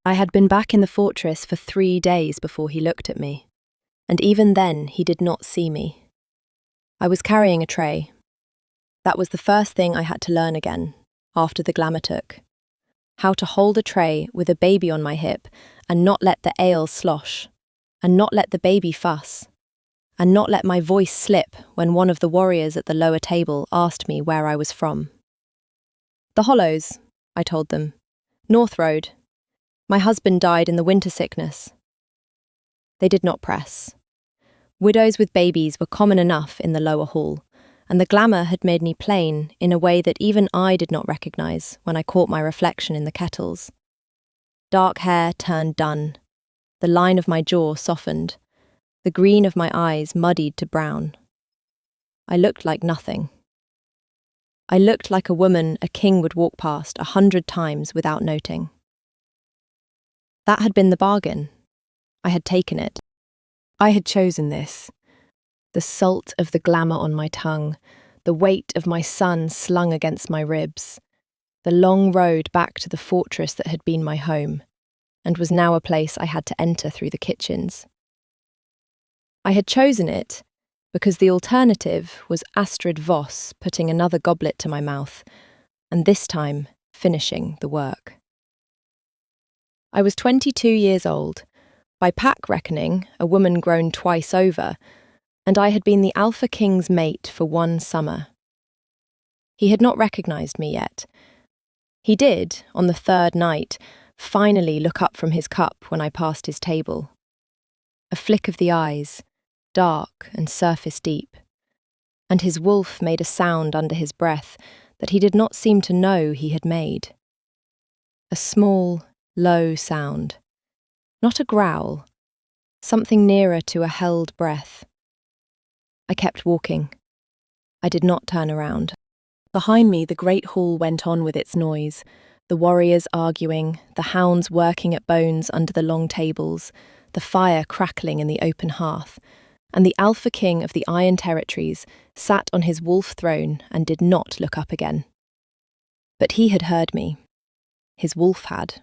I had been back in the fortress for 3 days before he looked at me, and even then he did not see me. I was carrying a tray. That was the first thing I had to learn again, after the glamour took. How to hold a tray with a baby on my hip and not let the ale slosh, and not let the baby fuss, and not let my voice slip when one of the warriors at the lower table asked me where I was from. "The Hollows," I told them. "North Road. My husband died in the winter sickness." They did not press. Widows with babies were common enough in the lower hall, and the glamour had made me plain in a way that even I did not recognise when I caught my reflection in the kettles. Dark hair turned dun, the line of my jaw softened, the green of my eyes muddied to brown. I looked like nothing. I looked like a woman a king would walk past 100 times without noting. That had been the bargain. I had taken it. I had chosen this. The salt of the glamour on my tongue, the weight of my son slung against my ribs, the long road back to the fortress that had been my home, and was now a place I had to enter through the kitchens. I had chosen it because the alternative was Astrid Voss putting another goblet to my mouth, and this time finishing the work. I was 22 years old, by pack reckoning a woman grown twice over, and I had been the Alpha King's mate for 1 summer. He had not recognised me yet. He did, on the 3rd night, finally look up from his cup when I passed his table. A flick of the eyes, dark and surface deep, and his wolf made a sound under his breath that he did not seem to know he had made. A small, low sound. Not a growl, something nearer to a held breath. I kept walking. I did not turn around. Behind me, the great hall went on with its noise, the warriors arguing, the hounds working at bones under the long tables, the fire crackling in the open hearth, and the Alpha King of the Iron Territories sat on his wolf throne and did not look up again. But he had heard me. His wolf had.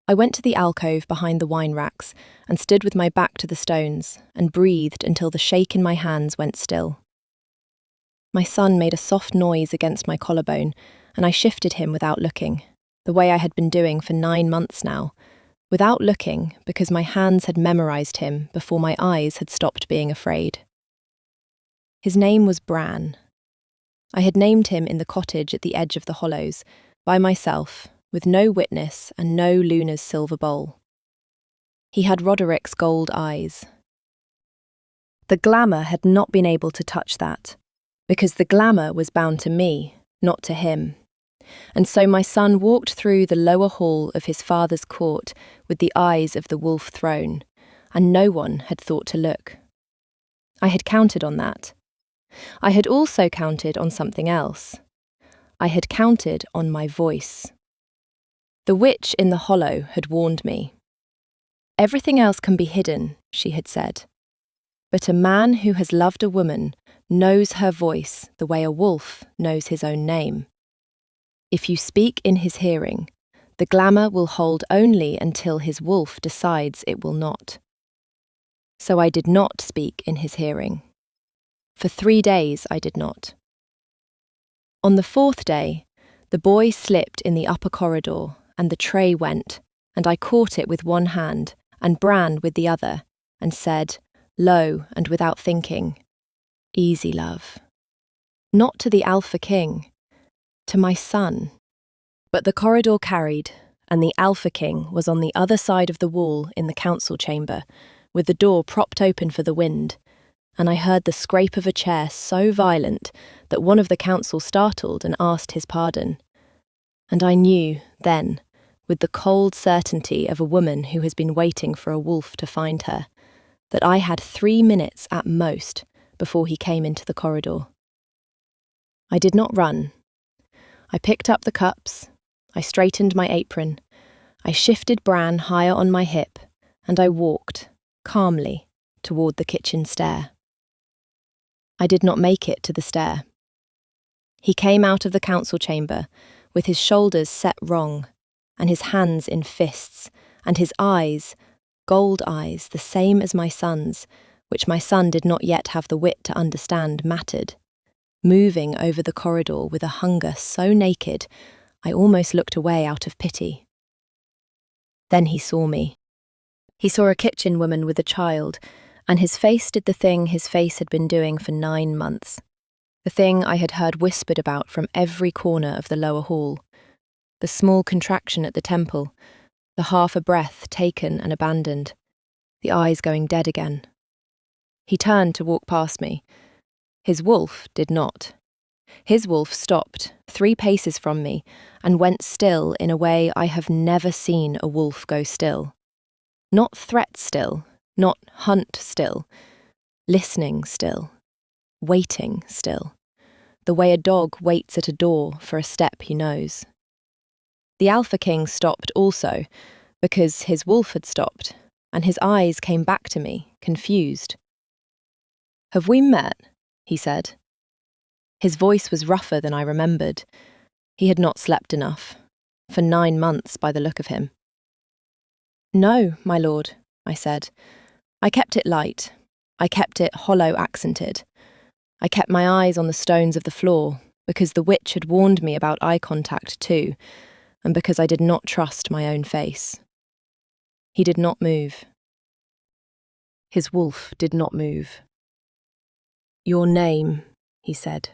I went to the alcove behind the wine racks and stood with my back to the stones and breathed until the shake in my hands went still. My son made a soft noise against my collarbone, and I shifted him without looking, the way I had been doing for 9 months now, without looking because my hands had memorised him before my eyes had stopped being afraid. His name was Bran. I had named him in the cottage at the edge of the hollows, by myself, with no witness and no Luna's silver bowl. He had Roderick's gold eyes. The glamour had not been able to touch that, because the glamour was bound to me, not to him. And so my son walked through the lower hall of his father's court with the eyes of the wolf throne, and no one had thought to look. I had counted on that. I had also counted on something else. I had counted on my voice. The witch in the hollow had warned me. "Everything else can be hidden," she had said. "But a man who has loved a woman knows her voice the way a wolf knows his own name. If you speak in his hearing, the glamour will hold only until his wolf decides it will not." So I did not speak in his hearing. For 3 days I did not. On the 4th day, the boy slipped in the upper corridor, and the tray went, and I caught it with one hand, and Bran with the other, and said, low and without thinking, "Easy, love." Not to the Alpha King, to my son. But the corridor carried, and the Alpha King was on the other side of the wall in the council chamber, with the door propped open for the wind, and I heard the scrape of a chair so violent that one of the council startled and asked his pardon. And I knew, then, with the cold certainty of a woman who has been waiting for a wolf to find her, that I had 3 minutes at most before he came into the corridor. I did not run. I picked up the cups, I straightened my apron, I shifted Bran higher on my hip, and I walked, calmly, toward the kitchen stair. I did not make it to the stair. He came out of the council chamber, with his shoulders set wrong, and his hands in fists, and his eyes, gold eyes, the same as my son's, which my son did not yet have the wit to understand mattered, moving over the corridor with a hunger so naked I almost looked away out of pity. Then he saw me. He saw a kitchen woman with a child, and his face did the thing his face had been doing for 9 months, the thing I had heard whispered about from every corner of the lower hall, the small contraction at the temple, the half a breath taken and abandoned, the eyes going dead again. He turned to walk past me. His wolf did not. His wolf stopped 3 paces from me and went still in a way I have never seen a wolf go still. Not threat still, not hunt still, listening still, waiting still, the way a dog waits at a door for a step he knows. The Alpha King stopped also, because his wolf had stopped, and his eyes came back to me, confused. "Have we met?" he said. His voice was rougher than I remembered. He had not slept enough, for 9 months by the look of him. "No, my lord," I said. I kept it light. I kept it hollow-accented. I kept my eyes on the stones of the floor, because the witch had warned me about eye contact too, and because I did not trust my own face. He did not move. His wolf did not move. "Your name," he said.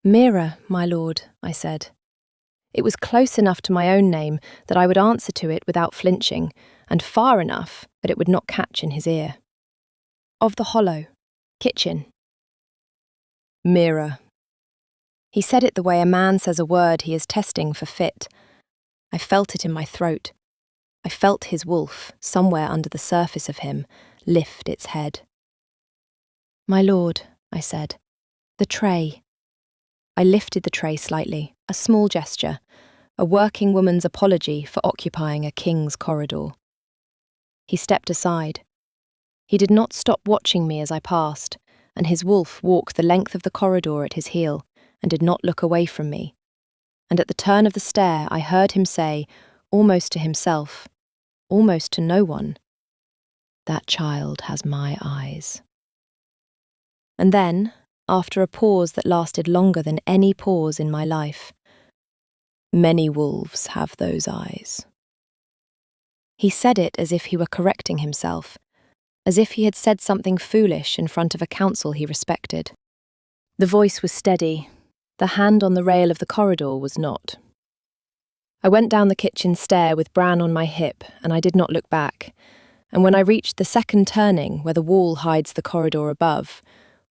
"Mira, my lord," I said. It was close enough to my own name that I would answer to it without flinching, and far enough that it would not catch in his ear. "Of the hollow, kitchen." "Mira." He said it the way a man says a word he is testing for fit. I felt it in my throat. I felt his wolf, somewhere under the surface of him, lift its head. "My lord," I said, "the tray." I lifted the tray slightly, a small gesture, a working woman's apology for occupying a king's corridor. He stepped aside. He did not stop watching me as I passed, and his wolf walked the length of the corridor at his heel and did not look away from me. And at the turn of the stair I heard him say, almost to himself, almost to no one, "That child has my eyes." And then, after a pause that lasted longer than any pause in my life, "Many wolves have those eyes." He said it as if he were correcting himself, as if he had said something foolish in front of a council he respected. The voice was steady. The hand on the rail of the corridor was not. I went down the kitchen stair with Bran on my hip, and I did not look back. And when I reached the second turning where the wall hides the corridor above,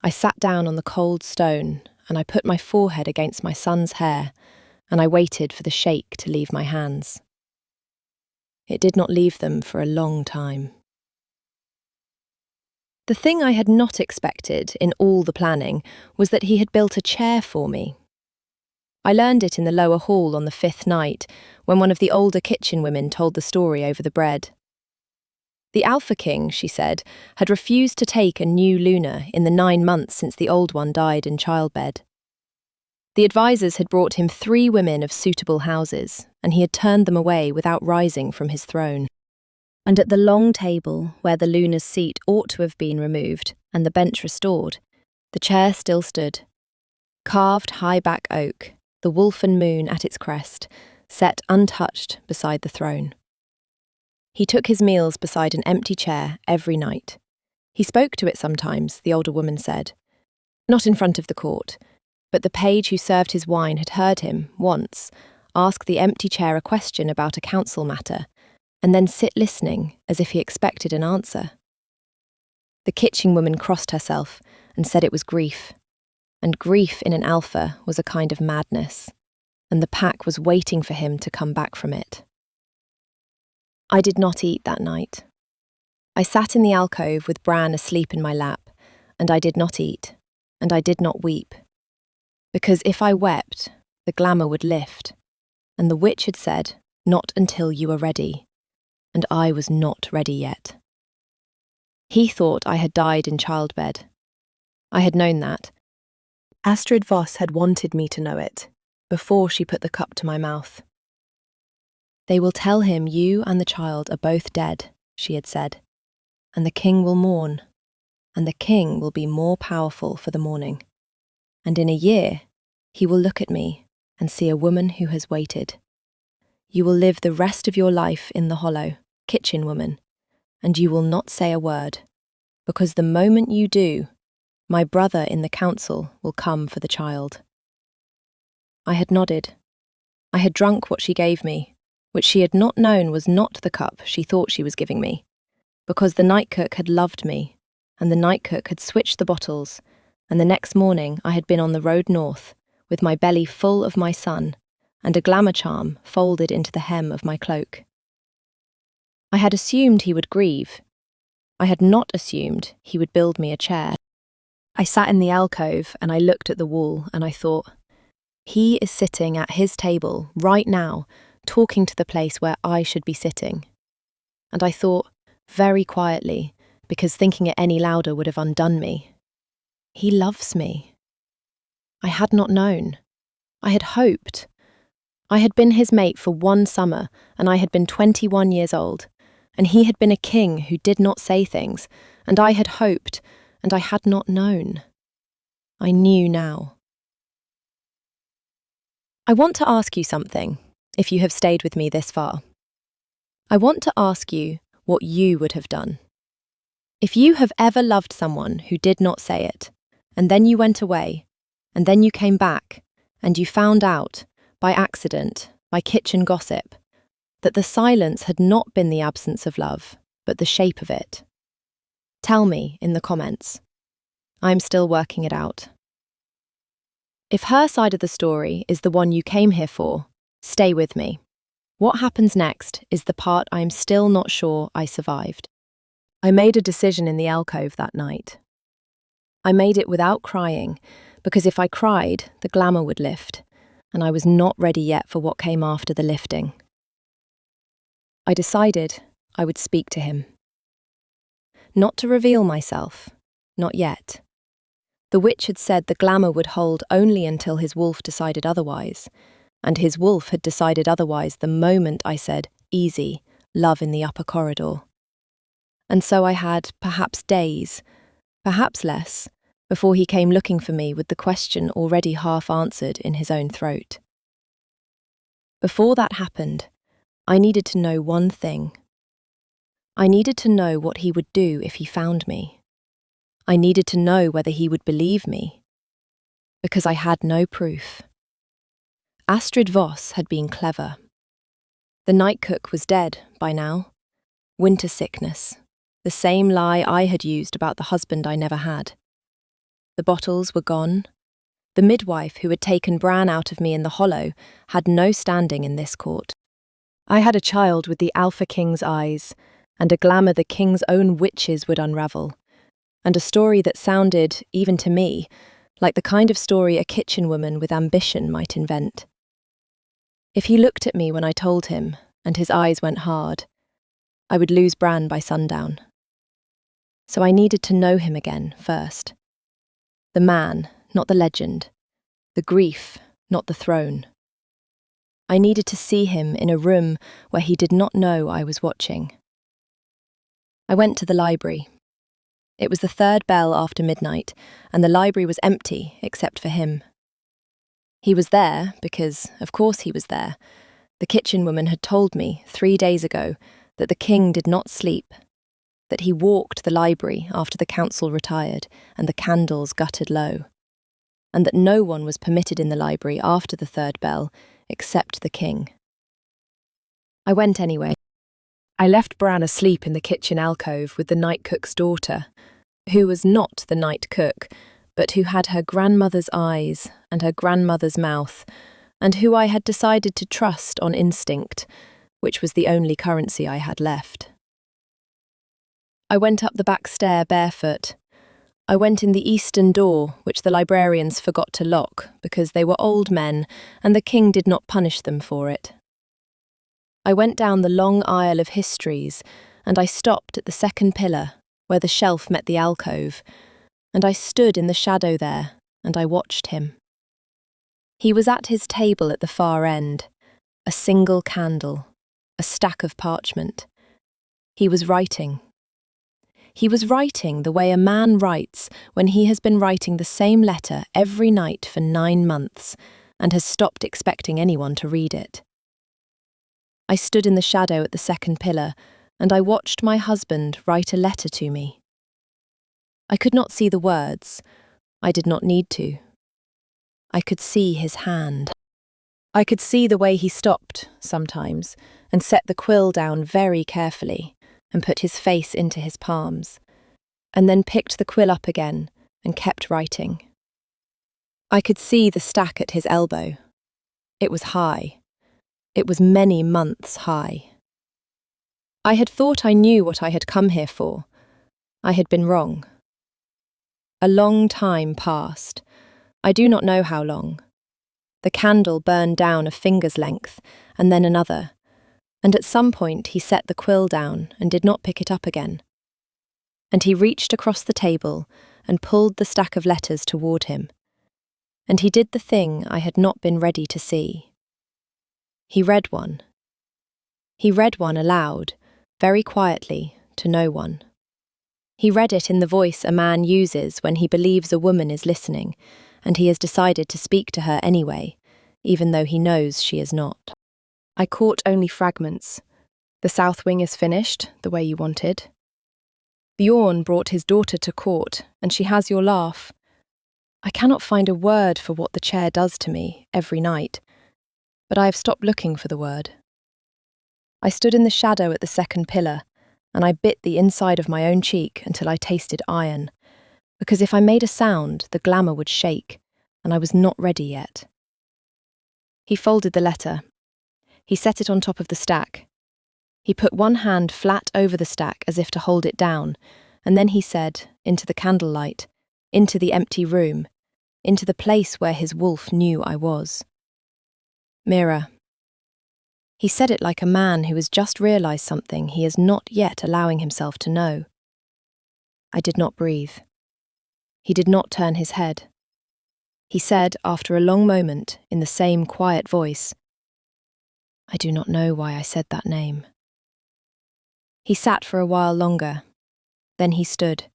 I sat down on the cold stone, and I put my forehead against my son's hair, and I waited for the shake to leave my hands. It did not leave them for a long time. The thing I had not expected in all the planning was that he had built a chair for me. I learned it in the lower hall on the 5th night, when one of the older kitchen women told the story over the bread. The Alpha King, she said, had refused to take a new Luna in the 9 months since the old one died in childbed. The advisors had brought him 3 women of suitable houses, and he had turned them away without rising from his throne. And at the long table, where the Luna's seat ought to have been removed and the bench restored, the chair still stood. Carved high-back oak, the wolf and moon at its crest, set untouched beside the throne. He took his meals beside an empty chair every night. He spoke to it sometimes, the older woman said. Not in front of the court, but the page who served his wine had heard him, once, ask the empty chair a question about a council matter, and then sit listening as if he expected an answer. The kitchen woman crossed herself and said it was grief, and grief in an alpha was a kind of madness, and the pack was waiting for him to come back from it. I did not eat that night. I sat in the alcove with Bran asleep in my lap, and I did not eat, and I did not weep. Because if I wept, the glamour would lift, and the witch had said, "Not until you are ready," and I was not ready yet. He thought I had died in childbed. I had known that. Astrid Voss had wanted me to know it, before she put the cup to my mouth. They will tell him you and the child are both dead, she had said, and the king will mourn, and the king will be more powerful for the mourning. And in a year, he will look at me and see a woman who has waited. You will live the rest of your life in the hollow, kitchen woman, and you will not say a word, because the moment you do, my brother in the council will come for the child. I had nodded. I had drunk what she gave me, which she had not known was not the cup she thought she was giving me, because the night cook had loved me, and the night cook had switched the bottles, and the next morning I had been on the road north, with my belly full of my son, and a glamour charm folded into the hem of my cloak. I had assumed he would grieve. I had not assumed he would build me a chair. I sat in the alcove and I looked at the wall and I thought, he is sitting at his table right now, talking to the place where I should be sitting. And I thought, very quietly, because thinking it any louder would have undone me, he loves me. I had not known. I had hoped. I had been his mate for one summer, and I had been 21 years old, and he had been a king who did not say things, and I had hoped, and I had not known. I knew now. I want to ask you something, if you have stayed with me this far. I want to ask you what you would have done. If you have ever loved someone who did not say it, and then you went away, and then you came back, and you found out, by accident, by kitchen gossip, that the silence had not been the absence of love, but the shape of it. Tell me in the comments. I'm still working it out. If her side of the story is the one you came here for, stay with me. What happens next is the part I'm still not sure I survived. I made a decision in the alcove that night. I made it without crying, because if I cried, the glamour would lift, and I was not ready yet for what came after the lifting. I decided I would speak to him. Not to reveal myself, not yet. The witch had said the glamour would hold only until his wolf decided otherwise, and his wolf had decided otherwise the moment I said, easy, love in the upper corridor. And so I had perhaps days, perhaps less, before he came looking for me with the question already half answered in his own throat. Before that happened, I needed to know one thing. I needed to know what he would do if he found me. I needed to know whether he would believe me, because I had no proof. Astrid Voss had been clever. The night cook was dead by now. Winter sickness, the same lie I had used about the husband I never had. The bottles were gone. The midwife who had taken Bran out of me in the hollow had no standing in this court. I had a child with the Alpha King's eyes, and a glamour the king's own witches would unravel, and a story that sounded, even to me, like the kind of story a kitchen woman with ambition might invent. If he looked at me when I told him, and his eyes went hard, I would lose Bran by sundown. So I needed to know him again first. The man, not the legend. The grief, not the throne. I needed to see him in a room where he did not know I was watching. I went to the library. It was the third bell after midnight, and the library was empty except for him. He was there because, of course he was there. The kitchen woman had told me 3 days ago that the king did not sleep, that he walked the library after the council retired and the candles guttered low, and that no one was permitted in the library after the third bell except the king. I went anyway. I left Bran asleep in the kitchen alcove with the night cook's daughter, who was not the night cook, but who had her grandmother's eyes and her grandmother's mouth, and who I had decided to trust on instinct, which was the only currency I had left. I went up the back stair barefoot. I went in the eastern door, which the librarians forgot to lock because they were old men and the king did not punish them for it. I went down the long aisle of histories and I stopped at the second pillar where the shelf met the alcove, and I stood in the shadow there and I watched him. He was at his table at the far end, a single candle, a stack of parchment. He was writing. He was writing the way a man writes when he has been writing the same letter every night for 9 months and has stopped expecting anyone to read it. I stood in the shadow at the second pillar and I watched my husband write a letter to me. I could not see the words. I did not need to. I could see his hand. I could see the way he stopped, sometimes, and set the quill down very carefully and put his face into his palms, and then picked the quill up again and kept writing. I could see the stack at his elbow. It was high. It was many months high. I had thought I knew what I had come here for. I had been wrong. A long time passed. I do not know how long. The candle burned down a finger's length, and then another, and at some point he set the quill down and did not pick it up again. And he reached across the table and pulled the stack of letters toward him. And he did the thing I had not been ready to see. He read one. He read one aloud, very quietly, to no one. He read it in the voice a man uses when he believes a woman is listening, and he has decided to speak to her anyway, even though he knows she is not. I caught only fragments. The south wing is finished, the way you wanted. Bjorn brought his daughter to court, and she has your laugh. I cannot find a word for what the chair does to me every night, but I have stopped looking for the word. I stood in the shadow at the second pillar, and I bit the inside of my own cheek until I tasted iron, because if I made a sound, the glamour would shake, and I was not ready yet. He folded the letter. He set it on top of the stack. He put one hand flat over the stack as if to hold it down, and then he said, into the candlelight, into the empty room, into the place where his wolf knew I was. Mira. He said it like a man who has just realised something he is not yet allowing himself to know. I did not breathe. He did not turn his head. He said, after a long moment, in the same quiet voice, I do not know why I said that name. He sat for a while longer. Then he stood.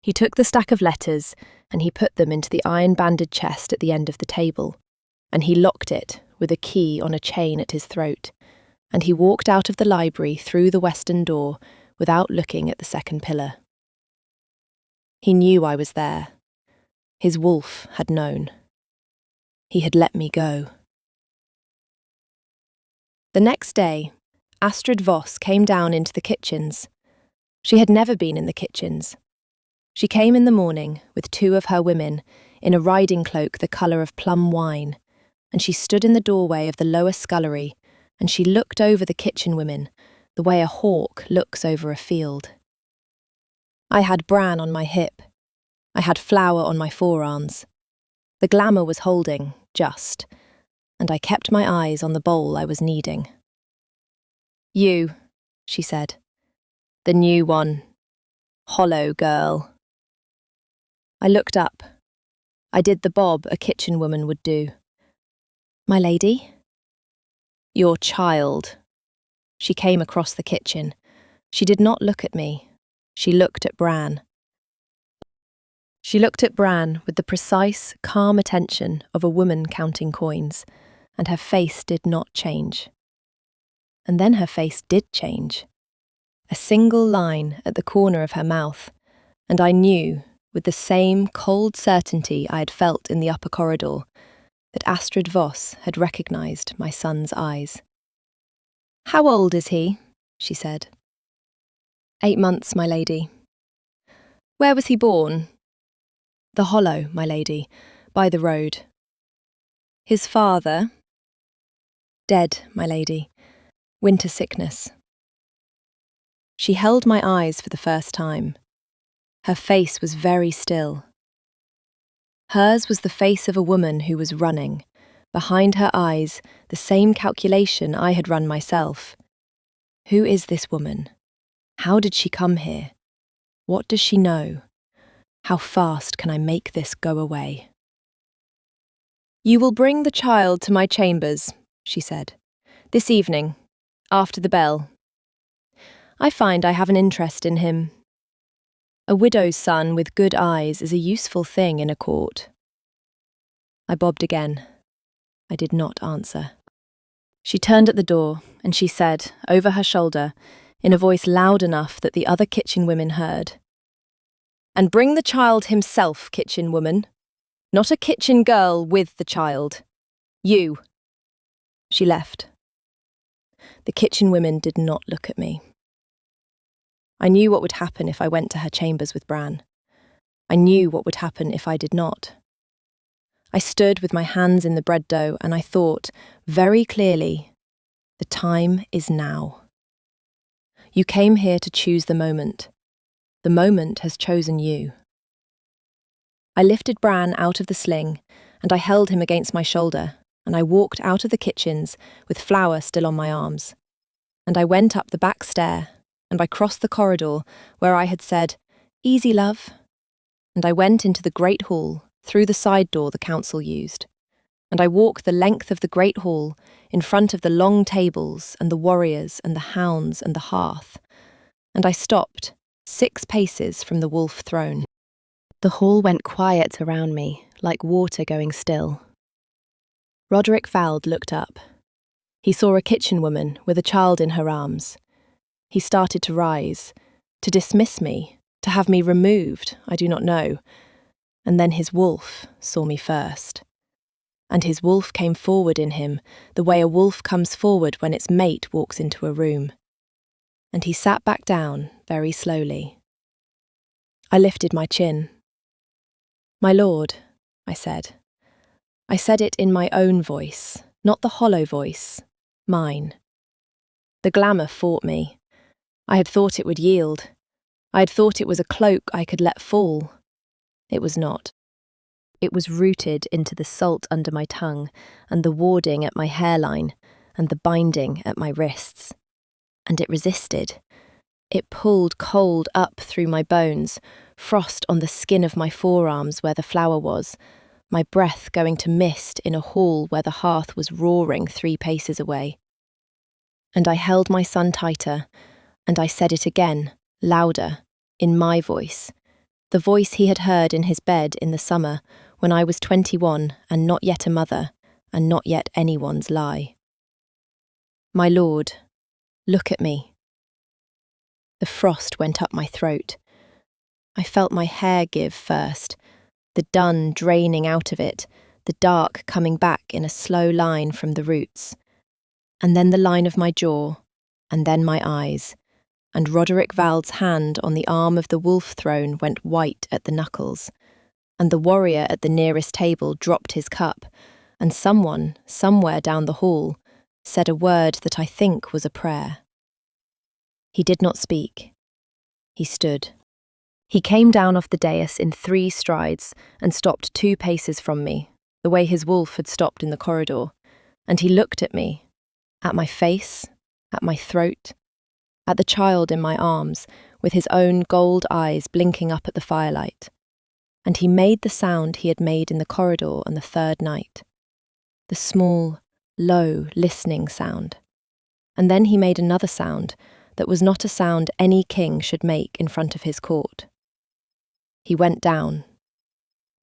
He took the stack of letters and he put them into the iron-banded chest at the end of the table, and he locked it with a key on a chain at his throat, and he walked out of the library through the western door without looking at the second pillar. He knew I was there. His wolf had known. He had let me go. The next day, Astrid Voss came down into the kitchens. She had never been in the kitchens. She came in the morning with 2 of her women in a riding cloak the colour of plum wine, and she stood in the doorway of the lower scullery, and she looked over the kitchen women the way a hawk looks over a field. I had bran on my hip. I had flour on my forearms. The glamour was holding, just, and I kept my eyes on the bowl I was kneading. You, she said. The new one. Hollow girl. I looked up. I did the bob a kitchen woman would do. My lady? Your child. She came across the kitchen. She did not look at me. She looked at Bran. She looked at Bran with the precise, calm attention of a woman counting coins, and her face did not change. And then her face did change. A single line at the corner of her mouth, and I knew, with the same cold certainty I had felt in the upper corridor, that Astrid Voss had recognised my son's eyes. How old is he? She said. 8 months, my lady. Where was he born? The Hollow, my lady, by the road. His father? Dead, my lady. Winter sickness. She held my eyes for the first time. Her face was very still. Hers was the face of a woman who was running, behind her eyes the same calculation I had run myself. Who is this woman? How did she come here? What does she know? How fast can I make this go away? You will bring the child to my chambers, she said, this evening, After the bell. I find I have an interest in him. A widow's son with good eyes is a useful thing in a court. I bobbed again. I did not answer. She turned at the door, and she said, over her shoulder, in a voice loud enough that the other kitchen women heard, "And bring the child himself, kitchen woman. Not a kitchen girl with the child. You." She left. The kitchen women did not look at me. I knew what would happen if I went to her chambers with Bran. I knew what would happen if I did not. I stood with my hands in the bread dough and I thought, very clearly, the time is now. You came here to choose the moment. The moment has chosen you. I lifted Bran out of the sling and I held him against my shoulder and I walked out of the kitchens with flour still on my arms. And I went up the back stair and I crossed the corridor where I had said, "Easy, love." And I went into the great hall through the side door the council used. And I walked the length of the great hall in front of the long tables and the warriors and the hounds and the hearth. And I stopped 6 paces from the wolf throne. The hall went quiet around me, like water going still. Roderick Vald looked up. He saw a kitchen woman with a child in her arms. He started to rise, to dismiss me, to have me removed, I do not know. And then his wolf saw me first. And his wolf came forward in him, the way a wolf comes forward when its mate walks into a room. And he sat back down very slowly. I lifted my chin. "My lord," I said. I said it in my own voice, not the hollow voice, mine. The glamour fought me. I had thought it would yield. I had thought it was a cloak I could let fall. It was not. It was rooted into the salt under my tongue and the warding at my hairline and the binding at my wrists. And it resisted. It pulled cold up through my bones, frost on the skin of my forearms where the flour was, my breath going to mist in a hall where the hearth was roaring 3 paces away. And I held my son tighter, and I said it again, louder, in my voice, the voice he had heard in his bed in the summer when I was 21 and not yet a mother and not yet anyone's lie. "My lord, look at me." The frost went up my throat. I felt my hair give first, the dun draining out of it, the dark coming back in a slow line from the roots, and then the line of my jaw, and then my eyes, and Roderick Vald's hand on the arm of the wolf throne went white at the knuckles, and the warrior at the nearest table dropped his cup, and someone, somewhere down the hall, said a word that I think was a prayer. He did not speak. He stood. He came down off the dais in 3 strides and stopped 2 paces from me, the way his wolf had stopped in the corridor, and he looked at me, at my face, at my throat, at the child in my arms, with his own gold eyes blinking up at the firelight. And he made the sound he had made in the corridor on the 3rd night. The small, low, listening sound. And then he made another sound that was not a sound any king should make in front of his court. He went down.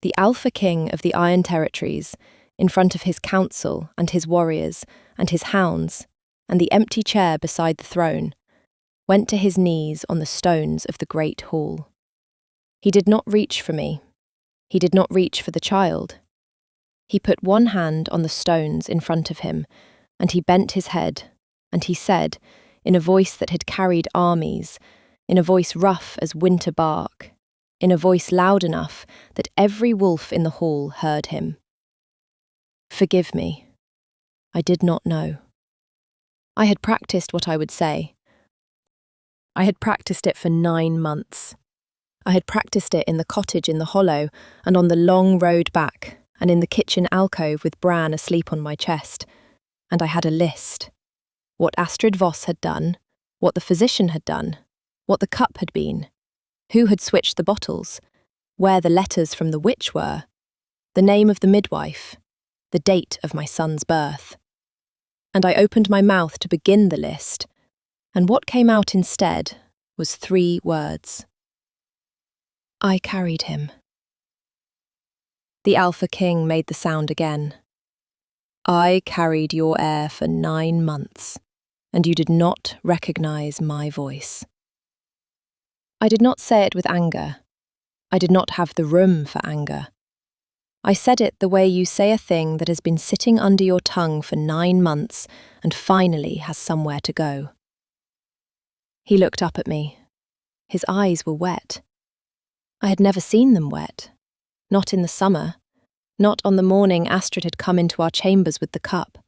The Alpha King of the Iron Territories, in front of his council and his warriors and his hounds, and the empty chair beside the throne, went to his knees on the stones of the great hall. He did not reach for me. He did not reach for the child. He put one hand on the stones in front of him, and he bent his head, and he said, in a voice that had carried armies, in a voice rough as winter bark, in a voice loud enough that every wolf in the hall heard him. "Forgive me. I did not know." I had practiced what I would say. I had practiced it for 9 months. I had practiced it in the cottage in the hollow and on the long road back and in the kitchen alcove with Bran asleep on my chest. And I had a list. What Astrid Voss had done, what the physician had done, what the cup had been, who had switched the bottles, where the letters from the witch were, the name of the midwife, the date of my son's birth. and I opened my mouth to begin the list, and what came out instead was 3 words. I carried him. The Alpha King made the sound again. I carried your heir for 9 months, and you did not recognize my voice. I did not say it with anger. I did not have the room for anger. I said it the way you say a thing that has been sitting under your tongue for 9 months and finally has somewhere to go. He looked up at me. His eyes were wet. I had never seen them wet. Not in the summer. Not on the morning Astrid had come into our chambers with the cup.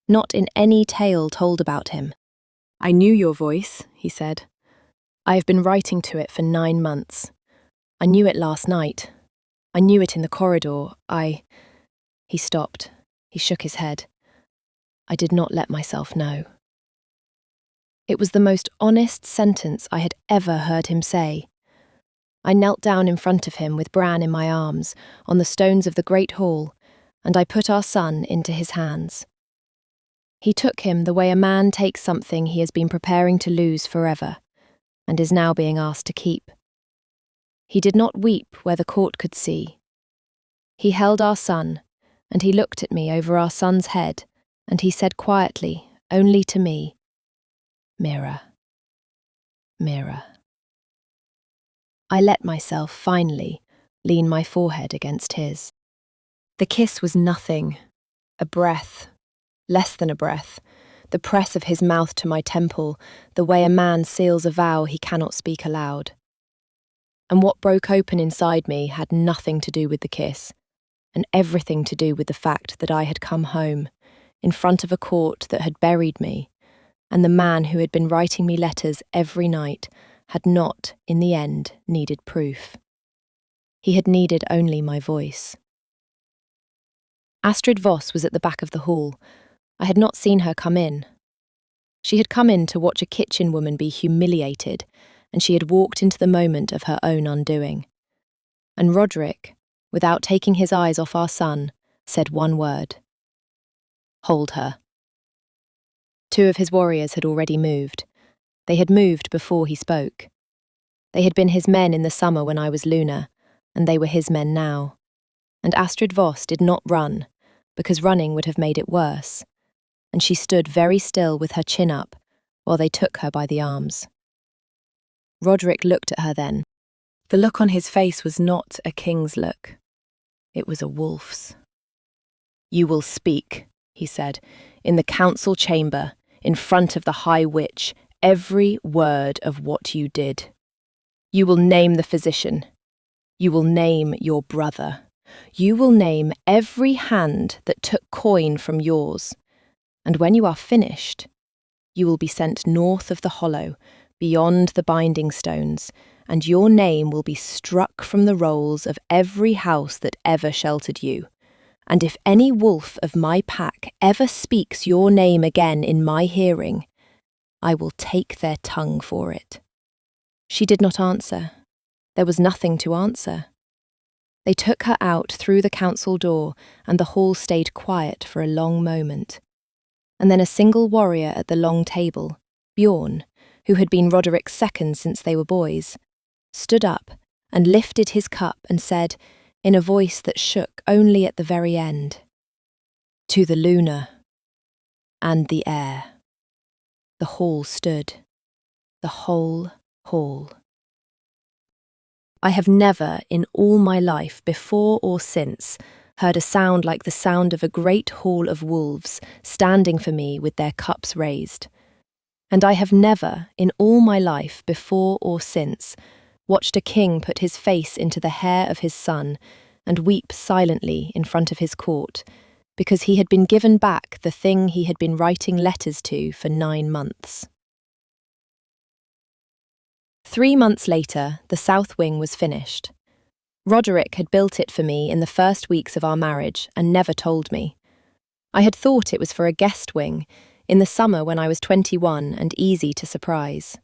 Not in any tale told about him. I knew your voice, he said. I have been writing to it for 9 months. I knew it last night. I knew it in the corridor. He stopped. He shook his head. I did not let myself know. It was the most honest sentence I had ever heard him say. I knelt down in front of him with Bran in my arms, on the stones of the great hall, and I put our son into his hands. He took him the way a man takes something he has been preparing to lose forever, and is now being asked to keep. He did not weep where the court could see. He held our son, and he looked at me over our son's head, and he said quietly, only to me, Mira, Mira. I let myself, finally, lean my forehead against his. The kiss was nothing, a breath, less than a breath, the press of his mouth to my temple, the way a man seals a vow he cannot speak aloud. And what broke open inside me had nothing to do with the kiss, and everything to do with the fact that I had come home, in front of a court that had buried me, and the man who had been writing me letters every night had not, in the end, needed proof. He had needed only my voice. Astrid Voss was at the back of the hall. I had not seen her come in. She had come in to watch a kitchen woman be humiliated, and she had walked into the moment of her own undoing. And Roderick, without taking his eyes off our son, said one word. Hold her. 2 of his warriors had already moved. They had moved before he spoke. They had been his men in the summer when I was Luna, and they were his men now. And Astrid Voss did not run, because running would have made it worse, and she stood very still with her chin up, while they took her by the arms. Roderick looked at her then. The look on his face was not a king's look. It was a wolf's. You will speak, he said, in the council chamber, in front of the High Witch, every word of what you did. You will name the physician. You will name your brother. You will name every hand that took coin from yours. And when you are finished, you will be sent north of the hollow, beyond the binding stones, and your name will be struck from the rolls of every house that ever sheltered you. And if any wolf of my pack ever speaks your name again in my hearing, I will take their tongue for it. She did not answer. There was nothing to answer. They took her out through the council door, and the hall stayed quiet for a long moment. And then a single warrior at the long table, Bjorn, who had been Roderick's second since they were boys, stood up and lifted his cup and said, in a voice that shook only at the very end, To the Luna and the Heir. The hall stood, the whole hall. I have never, in all my life, before or since, heard a sound like the sound of a great hall of wolves standing for me with their cups raised. And I have never, in all my life, before or since, watched a king put his face into the hair of his son and weep silently in front of his court, because he had been given back the thing he had been writing letters to for 9 months. 3 months later, the south wing was finished. Roderick had built it for me in the first weeks of our marriage and never told me. I had thought it was for a guest wing, in the summer when I was 21 and easy to surprise.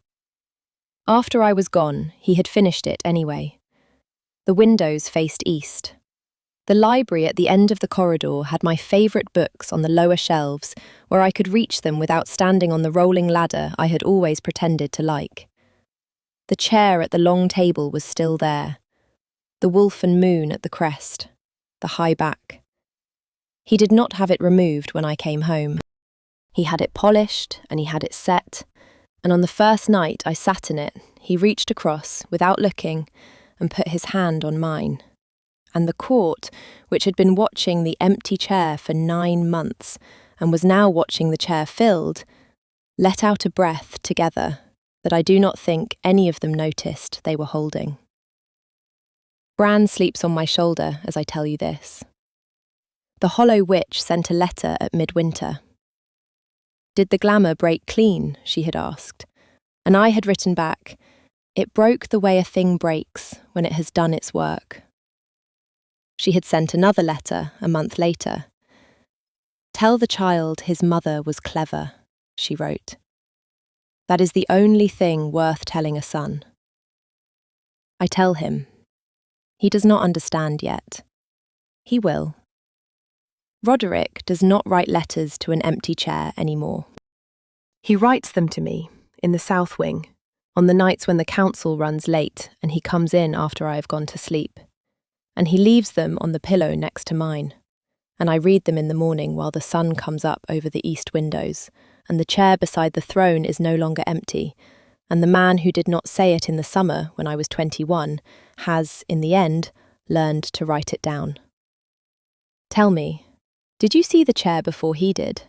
After I was gone, he had finished it anyway. The windows faced east. The library at the end of the corridor had my favourite books on the lower shelves, where I could reach them without standing on the rolling ladder I had always pretended to like. The chair at the long table was still there, the wolf and moon at the crest, the high back. He did not have it removed when I came home. He had it polished and he had it set, and on the first night I sat in it, he reached across, without looking, and put his hand on mine. And the court, which had been watching the empty chair for 9 months and was now watching the chair filled, let out a breath together that I do not think any of them noticed they were holding. Bran sleeps on my shoulder as I tell you this. The hollow witch sent a letter at midwinter. Did the glamour break clean, she had asked, and I had written back, it broke the way a thing breaks when it has done its work. She had sent another letter a month later. Tell the child his mother was clever, she wrote. That is the only thing worth telling a son. I tell him. He does not understand yet. He will. Roderick does not write letters to an empty chair anymore. He writes them to me, in the south wing, on the nights when the council runs late and he comes in after I have gone to sleep. And he leaves them on the pillow next to mine, and I read them in the morning while the sun comes up over the east windows, and the chair beside the throne is no longer empty, and the man who did not say it in the summer when I was 21 has, in the end, learned to write it down. Tell me, did you see the chair before he did?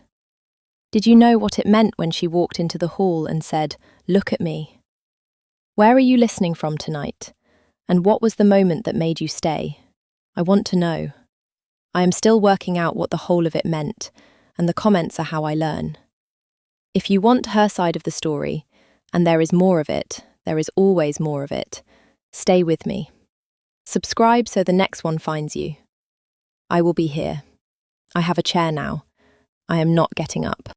Did you know what it meant when she walked into the hall and said, "Look at me"? Where are you listening from tonight? And what was the moment that made you stay? I want to know. I am still working out what the whole of it meant, and the comments are how I learn. If you want her side of the story, and there is more of it, there is always more of it, stay with me. Subscribe so the next one finds you. I will be here. I have a chair now. I am not getting up.